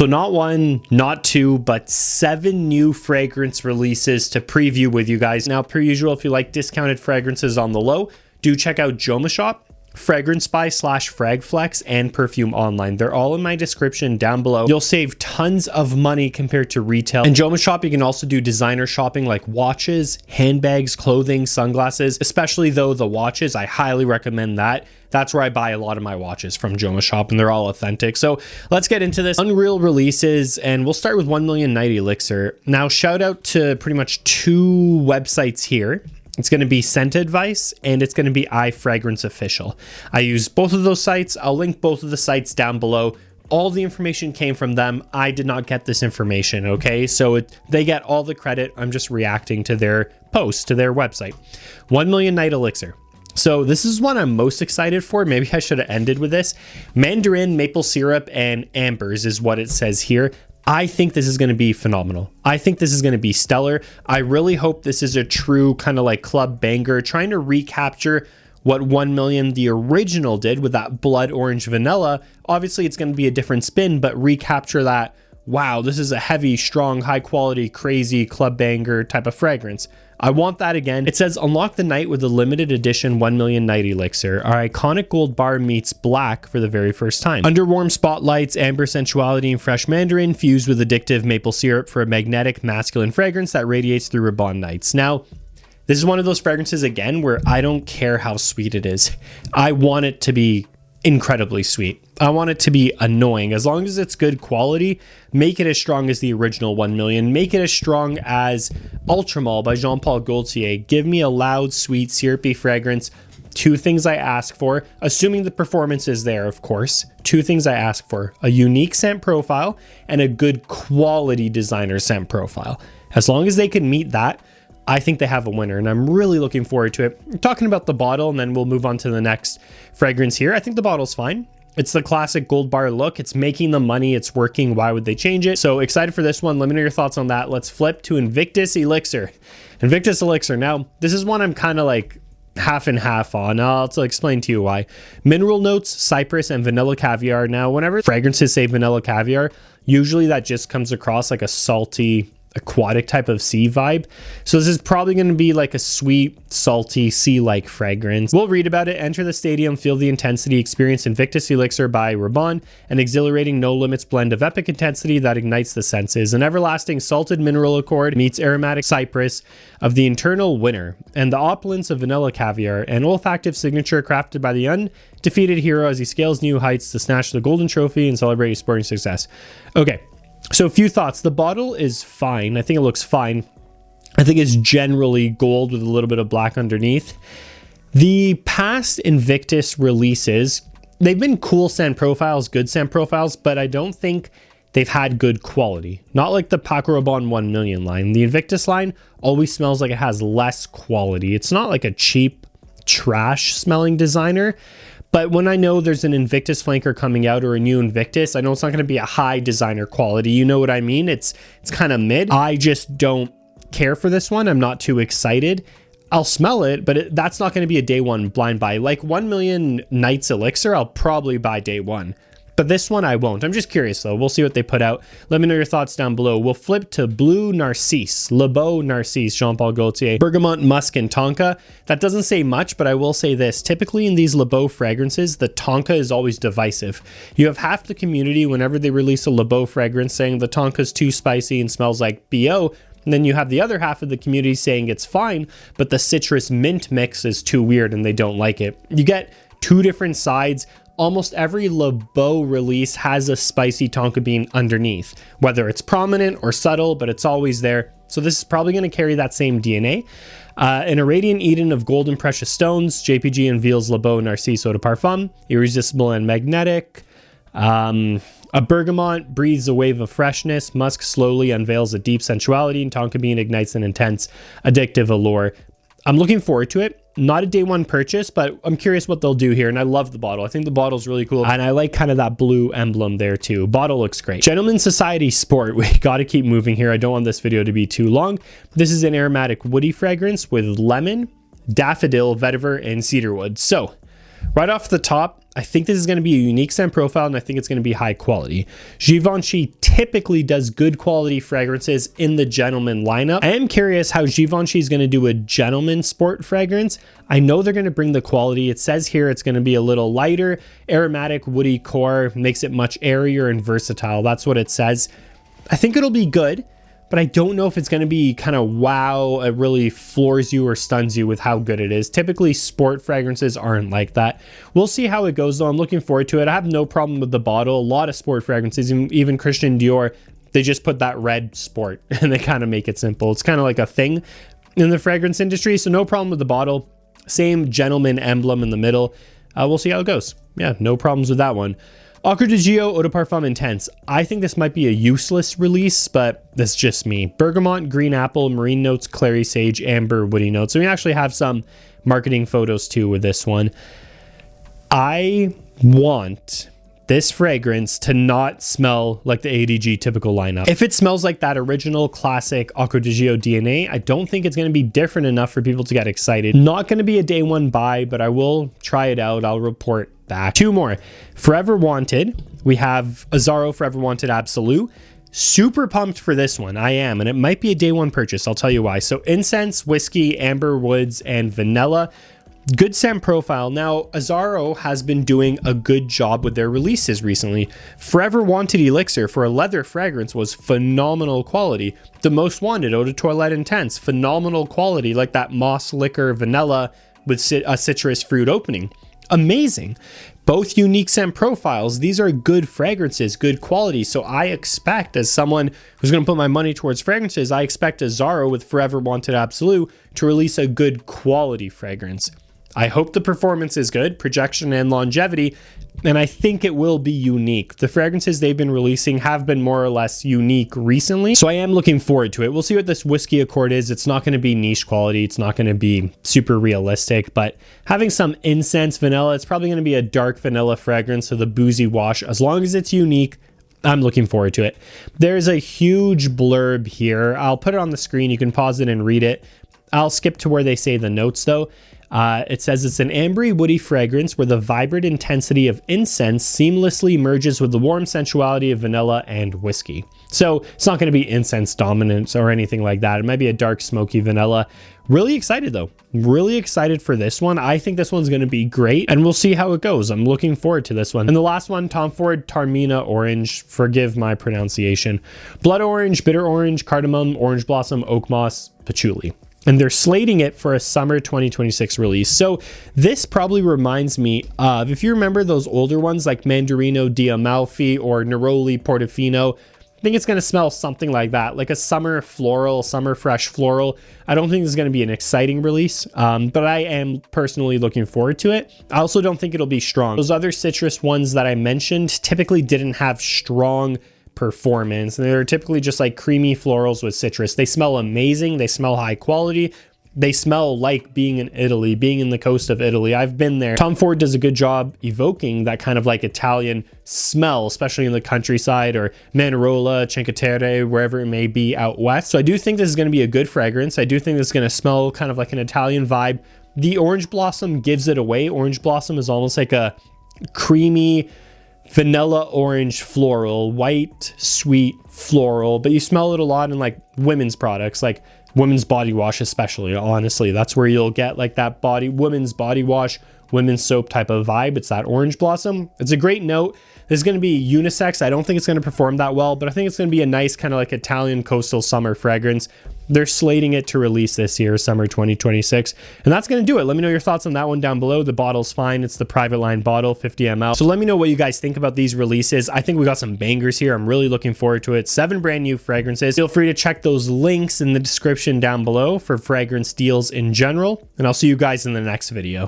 So not one, not two, but 7 new fragrance releases to preview with you guys. Now, per usual, if you like discounted fragrances on the low, do check out Joma Shop, Fragrance Spy / Fragflex, and Perfume Online. They're all in my description down below. You'll save tons of money compared to retail. In Joma Shop, you can also do designer shopping like watches, handbags, clothing, sunglasses, especially though the watches, I highly recommend that. That's where I buy a lot of my watches, from Joma Shop, and they're all authentic. So let's get into this. Unreal releases, and we'll start with 1 Million Night Elixir. Now, shout out to pretty much 2 websites here. It's going to be Scent Advice and it's going to be iFragrance Official. I use both of those sites. I'll link both of the sites down below. All the information came from them. I did not get this information, okay? So they get all the credit. I'm just reacting to their post, to their website. 1 Million Night Elixir. So this is one I'm most excited for. Maybe I should have ended with this. Mandarin, maple syrup, and ambers is what it says here. I think this is going to be phenomenal. I think this is going to be stellar. I really hope this is a true kind of like club banger, trying to recapture what 1 Million the original did with that blood orange vanilla. Obviously, it's going to be a different spin, but recapture that, wow, this is a heavy, strong, high quality, crazy club banger type of fragrance. I want that again. It says, unlock the night with a limited edition 1 Million Night Elixir. Our iconic gold bar meets black for the very first time. Under warm spotlights, amber sensuality, and fresh mandarin fused with addictive maple syrup for a magnetic masculine fragrance that radiates through Rabanne nights. Now, this is one of those fragrances again where I don't care how sweet it is. I want it to be incredibly sweet. I want it to be annoying. As long as it's good quality, make it as strong as the original 1 Million. Make it as strong as Ultramall by Jean-Paul Gaultier. Give me a loud, sweet, syrupy fragrance. 2 things I ask for, assuming the performance is there, of course. 2 things I ask for: a unique scent profile and a good quality designer scent profile. As long as they can meet that, I think they have a winner, and I'm really looking forward to it. I'm talking about the bottle, and then we'll move on to the next fragrance here. I think the bottle's fine. It's the classic gold bar look. It's making the money. It's working. Why would they change it? So excited for this one. Let me know your thoughts on that. Let's flip to Invictus Elixir. Invictus Elixir. Now, this is one I'm kind of like half and half on. I'll explain to you why. Mineral notes, cypress, and vanilla caviar. Now, whenever fragrances say vanilla caviar, usually that just comes across like a salty, aquatic type of sea vibe. So this is probably going to be like a sweet, salty, sea-like fragrance. We'll read about it. Enter the stadium, feel the intensity, experience Invictus Elixir by Rabanne, an exhilarating no limits blend of epic intensity that ignites the senses. An everlasting salted mineral accord meets aromatic cypress of the internal winter, and the opulence of vanilla caviar, an olfactive signature crafted by the undefeated hero as he scales new heights to snatch the golden trophy and celebrate his sporting success. Okay. So a few thoughts. The bottle is fine. I think it looks fine. I think it's generally gold with a little bit of black underneath. The past Invictus releases, they've been cool scent profiles, good scent profiles, but I don't think they've had good quality. Not like the Paco Rabanne 1 Million line. The Invictus line always smells like it has less quality. It's not like a cheap, trash smelling designer. But when I know there's an Invictus flanker coming out or a new Invictus, I know it's not going to be a high designer quality. You know what I mean? It's kind of mid. I just don't care for this one. I'm not too excited. I'll smell it, but that's not going to be a day one blind buy. Like 1 Million Nights Elixir, I'll probably buy day one. But this one I won't. I'm just curious though. We'll see what they put out. Let me know your thoughts down below. We'll flip to Beau Narcisse, Beau Narcisse, Jean-Paul Gaultier, bergamot, musk, and tonka. That doesn't say much, but I will say this. Typically in these Beau fragrances, the tonka is always divisive. You have half the community whenever they release a Beau fragrance saying the tonka's too spicy and smells like BO. And then you have the other half of the community saying it's fine, but the citrus mint mix is too weird and they don't like it. You get 2 different sides. Almost every Beau release has a spicy tonka bean underneath, whether it's prominent or subtle, but it's always there. So this is probably going to carry that same DNA. An Irradiant Eden of gold and precious stones, JPG unveils Beau Narcisse Eau de Parfum, irresistible and magnetic. A bergamot breathes a wave of freshness, musk slowly unveils a deep sensuality, and tonka bean ignites an intense, addictive allure. I'm looking forward to it. Not a day one purchase, but I'm curious what they'll do here. And I love the bottle. I think the bottle's really cool. And I like kind of that blue emblem there too. Bottle looks great. Gentleman's Society Sport. We got to keep moving here. I don't want this video to be too long. This is an aromatic woody fragrance with lemon, daffodil, vetiver, and cedarwood. So Right off the top, I think this is going to be a unique scent profile, and I think it's going to be high quality. Givenchy typically does good quality fragrances in the gentleman lineup. I am curious how Givenchy is going to do a gentleman sport fragrance. I know they're going to bring the quality. It says here it's going to be a little lighter, aromatic, woody core, makes it much airier and versatile. That's what it says. I think it'll be good, but I don't know if it's going to be kind of wow, it really floors you or stuns you with how good it is. Typically, sport fragrances aren't like that. We'll see how it goes, though. I'm looking forward to it. I have no problem with the bottle. A lot of sport fragrances, even Christian Dior, they just put that red sport and they kind of make it simple. It's kind of like a thing in the fragrance industry, so no problem with the bottle. Same gentleman emblem in the middle. We'll see how it goes. Yeah, no problems with that one. Acqua di Gio Eau de Parfum Intense. I think this might be a useless release, but that's just me. Bergamot, green apple, marine notes, clary sage, amber, woody notes. So we actually have some marketing photos too with this one. I want this fragrance to not smell like the ADG typical lineup. If it smells like that original classic Acqua di Gio DNA, I don't think it's going to be different enough for people to get excited. Not going to be a day one buy, but I will try it out. I'll report back. Two more. Forever Wanted. We have Azzaro Forever Wanted Absolu. Super pumped for this one. I am, and it might be a day one purchase. I'll tell you why. So incense, whiskey, amber woods, and vanilla. Good scent profile. Now, Azzaro has been doing a good job with their releases recently. Forever Wanted Elixir for a leather fragrance was phenomenal quality. The Most Wanted Eau de Toilette Intense, phenomenal quality, like that moss liquor vanilla with a citrus fruit opening. Amazing. Both unique scent profiles. These are good fragrances, good quality. So I expect, as someone who's going to put my money towards fragrances, I expect Azzaro with Forever Wanted Absolu to release a good quality fragrance. I hope the performance is good, projection and longevity, and I think it will be unique. The fragrances they've been releasing have been more or less unique recently, so I am looking forward to it. We'll see what this whiskey accord is. It's not going to be niche quality. It's not going to be super realistic, but having some incense vanilla, it's probably going to be a dark vanilla fragrance with a boozy wash. As long as it's unique, I'm looking forward to it. There's a huge blurb here. I'll put it on the screen. You can pause it and read it. I'll skip to where they say the notes, though. It says it's an ambery woody fragrance where the vibrant intensity of incense seamlessly merges with the warm sensuality of vanilla and whiskey. So it's not going to be incense dominant or anything like that. It might be a dark smoky vanilla. Really excited though. Really excited for this one. I think this one's going to be great and we'll see how it goes. I'm looking forward to this one. And the last one, Tom Ford Taormina Orange. Forgive my pronunciation. Blood orange, bitter orange, cardamom, orange blossom, oak moss, patchouli. And they're slating it for a summer 2026 release. So this probably reminds me of, if you remember those older ones like Mandarino di Amalfi or Neroli Portofino, I think it's going to smell something like that, like a summer floral, summer fresh floral. I don't think this is going to be an exciting release, but I am personally looking forward to it. I also don't think it'll be strong. Those other citrus ones that I mentioned typically didn't have strong performance, and they're typically just like creamy florals with citrus. They smell amazing. They smell high quality. They smell like being in Italy, being in the coast of Italy. I've been there. Tom Ford does a good job evoking that kind of like Italian smell, especially in the countryside or Manarola, Cinque Terre, wherever it may be out west. So I do think this is going to be a good fragrance. I do think this is going to smell kind of like an Italian vibe. The orange blossom gives it away. Orange blossom is almost like a creamy vanilla orange floral, white, sweet floral, but you smell it a lot in like women's products, like women's body wash, especially. Honestly, that's where you'll get like that women's body wash, women's soap type of vibe. It's that orange blossom. It's a great note. This is going to be unisex. I don't think it's going to perform that well, but I think it's going to be a nice kind of like Italian coastal summer fragrance. They're slating it to release this year, summer 2026. And that's going to do it. Let me know your thoughts on that one down below. The bottle's fine. It's the private line bottle, 50 ml. So let me know what you guys think about these releases. I think we got some bangers here. I'm really looking forward to it. 7 brand new fragrances. Feel free to check those links in the description down below for fragrance deals in general. And I'll see you guys in the next video.